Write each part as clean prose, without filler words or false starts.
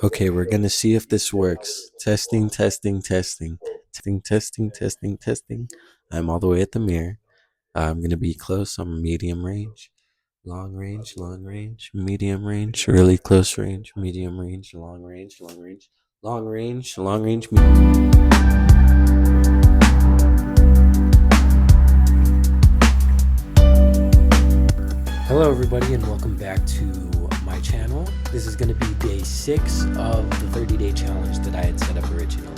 Okay, we're gonna see if this works. Testing, testing, testing, testing, testing, testing, testing. I'm all the way at the mirror. I'm gonna be close. I'm medium range, long range, medium range, really close range, medium range, long range, long range, long range, long range. Hello, everybody, and welcome back to my channel. This is going to be day 6 of the 30-day challenge that I had set up originally.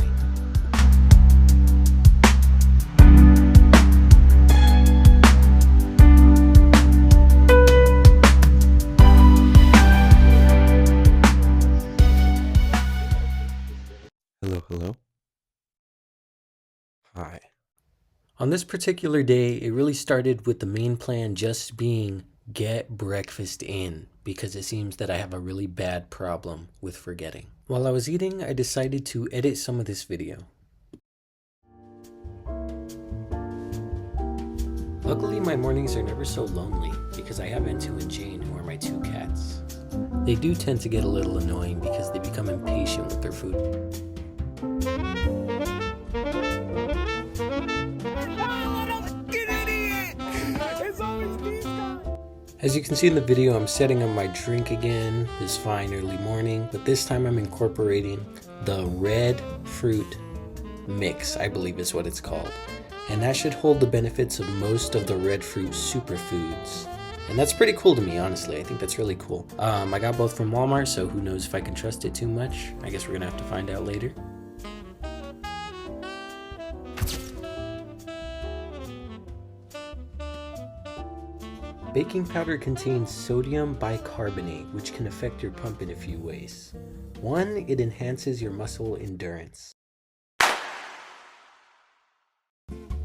Hello, hello. Hi. On this particular day, it really started with the main plan just being get breakfast in, because it seems that I have a really bad problem with forgetting. While I was eating, I decided to edit some of this video. Luckily, my mornings are never so lonely because I have Entu and Jane, who are my 2 cats. They do tend to get a little annoying because they become impatient with their food. As you can see in the video, I'm setting up my drink again this fine early morning, but this time I'm incorporating the red fruit mix, I believe is what it's called. And that should hold the benefits of most of the red fruit superfoods. And that's pretty cool to me, honestly. I think that's really cool. I got both from Walmart, so who knows if I can trust it too much. I guess we're gonna have to find out later. Baking powder contains sodium bicarbonate, which can affect your pump in a few ways. 1, it enhances your muscle endurance.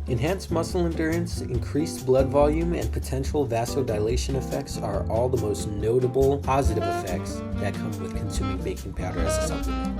Enhanced muscle endurance, increased blood volume, and potential vasodilation effects are all the most notable positive effects that come with consuming baking powder as a supplement.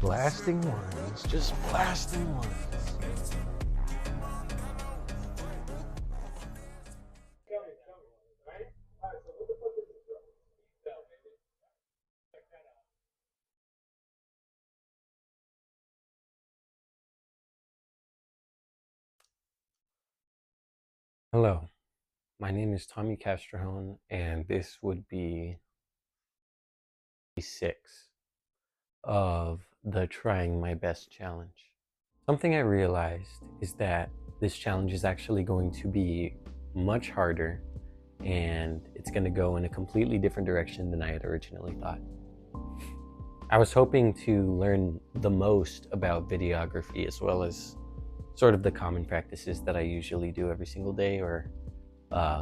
Blasting ones, just blasting ones. Hello, my name is Tommy Castrojón, and this would be 6 of the Trying My Best challenge. Something I realized is that this challenge is actually going to be much harder, and it's going to go in a completely different direction than I had originally thought. I was hoping to learn the most about videography, as well as sort of the common practices that I usually do every single day, or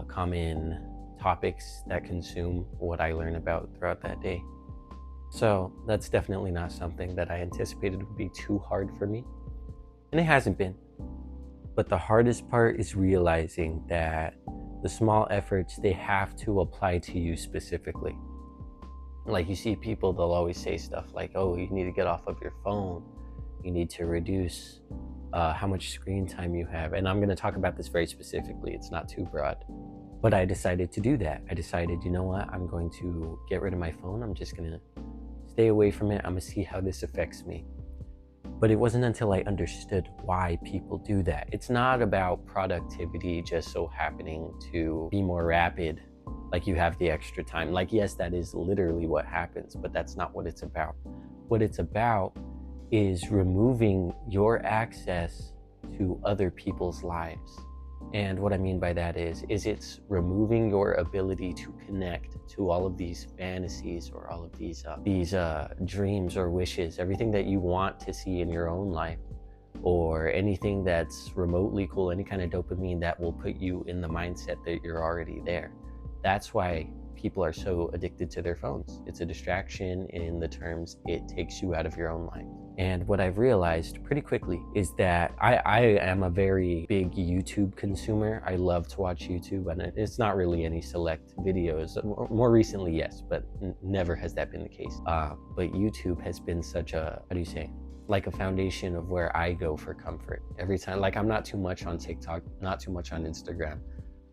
common topics that consume what I learn about throughout that day. So that's definitely not something that I anticipated would be too hard for me, and it hasn't been. But the hardest part is realizing that the small efforts, they have to apply to you specifically. Like, you see people, they'll always say stuff like, oh, you need to get off of your phone, you need to reduce how much screen time you have. And I'm going to talk about this very specifically, it's not too broad. But I decided to do that. I decided, you know what, I'm going to get rid of my phone. I'm just going to stay away from it. I'm going to see how this affects me. But it wasn't until I understood why people do that. It's not about productivity just so happening to be more rapid, like you have the extra time. Like, yes, that is literally what happens, but that's not what it's about. What it's about is removing your access to other people's lives. And what I mean by that is it's removing your ability to connect to all of these fantasies, or all of these dreams or wishes, everything that you want to see in your own life, or anything that's remotely cool, any kind of dopamine that will put you in the mindset that you're already there. That's why people are so addicted to their phones. It's a distraction in the terms it takes you out of your own life. And what I've realized pretty quickly is that I am a very big YouTube consumer. I love to watch YouTube, and it's not really any select videos. More recently, yes, but never has that been the case. But YouTube has been such a, how do you say, like a foundation of where I go for comfort. Every time, like, I'm not too much on TikTok, not too much on Instagram.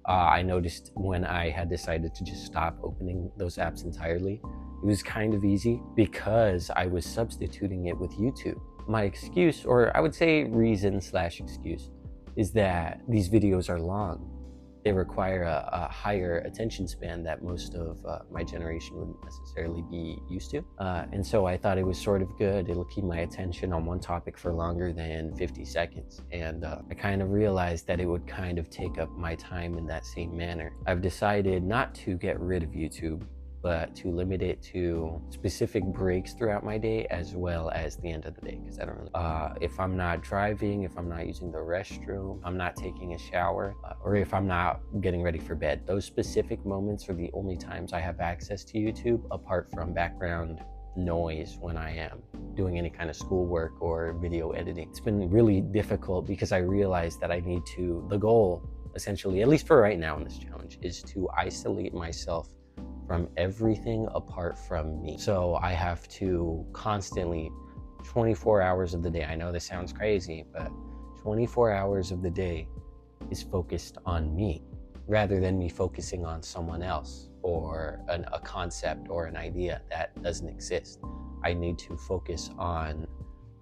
I noticed when I had decided to just stop opening those apps entirely, it was kind of easy because I was substituting it with YouTube. My excuse, or I would say reason/excuse, is that these videos are long. They require a higher attention span that most of my generation wouldn't necessarily be used to. And so I thought it was sort of good. It'll keep my attention on one topic for longer than 50 seconds. And I kind of realized that it would kind of take up my time in that same manner. I've decided not to get rid of YouTube, but to limit it to specific breaks throughout my day, as well as the end of the day, because I don't really, if I'm not driving, if I'm not using the restroom, I'm not taking a shower, or if I'm not getting ready for bed, those specific moments are the only times I have access to YouTube, apart from background noise when I am doing any kind of schoolwork or video editing. It's been really difficult because I realized that I need to, the goal, essentially, at least for right now in this challenge, is to isolate myself from everything apart from me. So I have to constantly, 24 hours of the day, I know this sounds crazy, but 24 hours of the day is focused on me, rather than me focusing on someone else, or a concept or an idea that doesn't exist. I need to focus on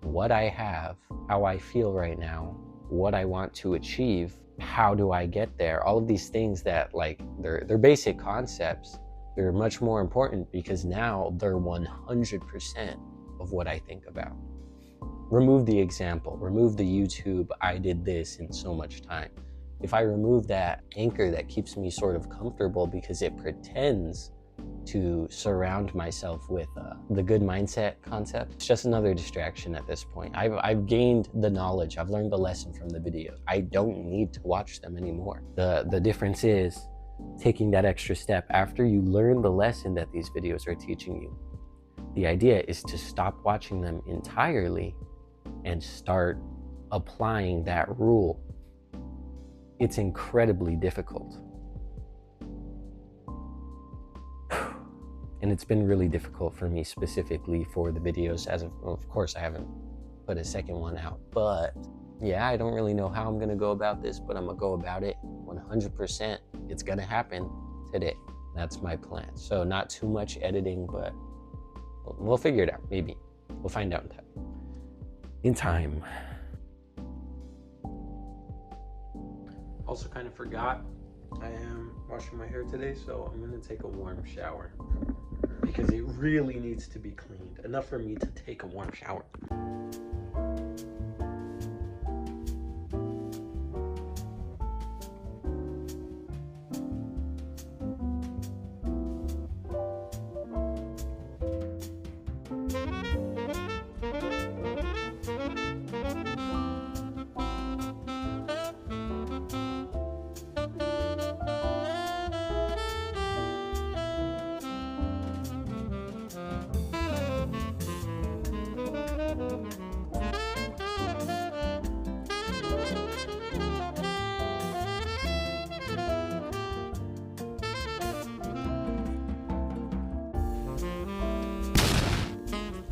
what I have, how I feel right now, what I want to achieve, how do I get there. All of these things that, like, they're basic concepts, they're much more important because now they're 100% of what I think about. Remove the example, remove the YouTube, I did this in so much time. If I remove that anchor that keeps me sort of comfortable because it pretends to surround myself with the good mindset concept, it's just another distraction at this point. I've gained the knowledge, I've learned the lesson from the video. I don't need to watch them anymore. The difference is taking that extra step after you learn the lesson that these videos are teaching you. The idea is to stop watching them entirely and start applying that rule. It's incredibly difficult. And it's been really difficult for me, specifically for the videos. Of course, I haven't put a second one out, but yeah, I don't really know how I'm gonna go about this, but I'm gonna go about it 100%. It's gonna happen today. That's my plan. So not too much editing, but we'll figure it out. Maybe we'll find out in time. Also kind of forgot, I am washing my hair today, so I'm gonna take a warm shower because it really needs to be cleaned. Enough for me to take a warm shower.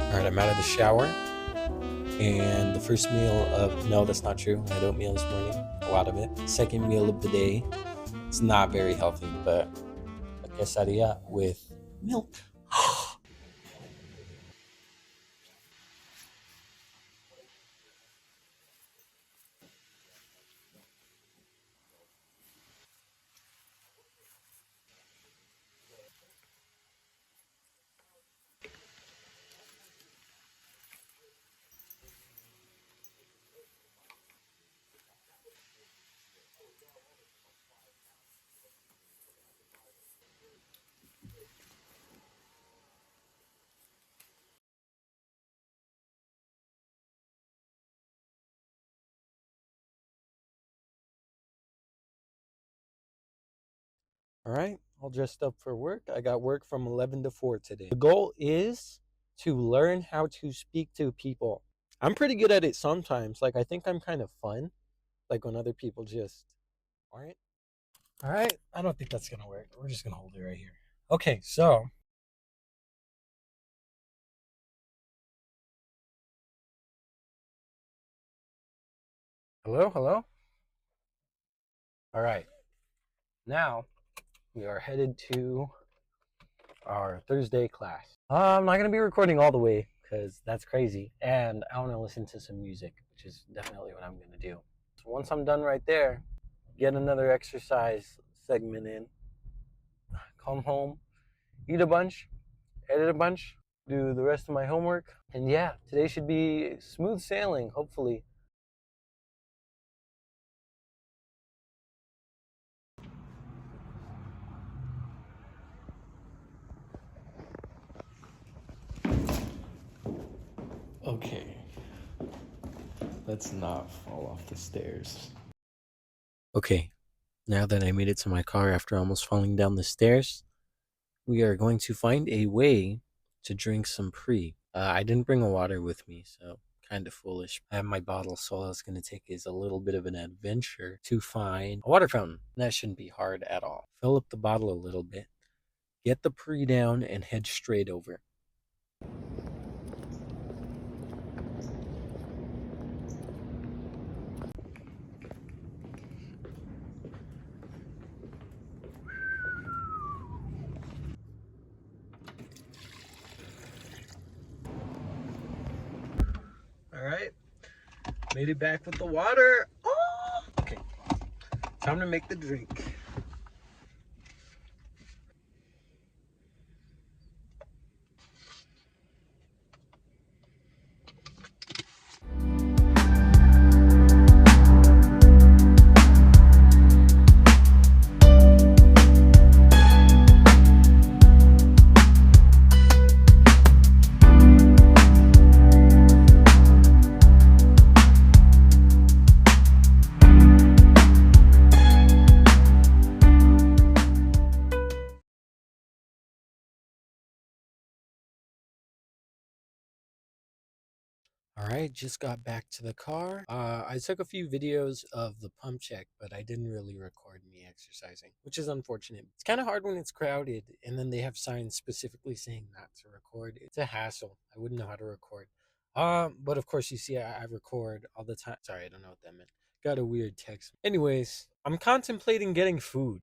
All right, I'm out of the shower. And the first meal of, no, that's not true. I had oatmeal this morning, a lot of it. Second meal of the day. It's not very healthy, but a quesadilla with milk. All right, all dressed up for work. I got work from 11 to 4 today. The goal is to learn how to speak to people. I'm pretty good at it sometimes. Like, I think I'm kind of fun. Like, when other people just aren't. All right, I don't think that's going to work. We're just going to hold it right here. Okay, so. Hello, hello. All right, now we are headed to our Thursday class. I'm not going to be recording all the way because that's crazy. And I want to listen to some music, which is definitely what I'm going to do. So once I'm done right there, get another exercise segment in, come home, eat a bunch, edit a bunch, do the rest of my homework. And yeah, today should be smooth sailing, hopefully. Okay, let's not fall off the stairs. Okay, now that I made it to my car after almost falling down the stairs, we are going to find a way to drink some pre. I didn't bring a water with me, so kind of foolish. I have my bottle, so all I was going to take is a little bit of an adventure to find a water fountain. That shouldn't be hard at all. Fill up the bottle a little bit, get the pre down, and head straight over. All right, made it back with the water. Oh! Okay, time to make the drink. All right, just got back to the car. I took a few videos of the pump check, but I didn't really record me exercising, which is unfortunate. It's kind of hard when it's crowded, and then they have signs specifically saying not to record. It's a hassle. I wouldn't know how to record. But of course, you see, I record all the time. Sorry, I don't know what that meant. Got a weird text. Anyways, I'm contemplating getting food.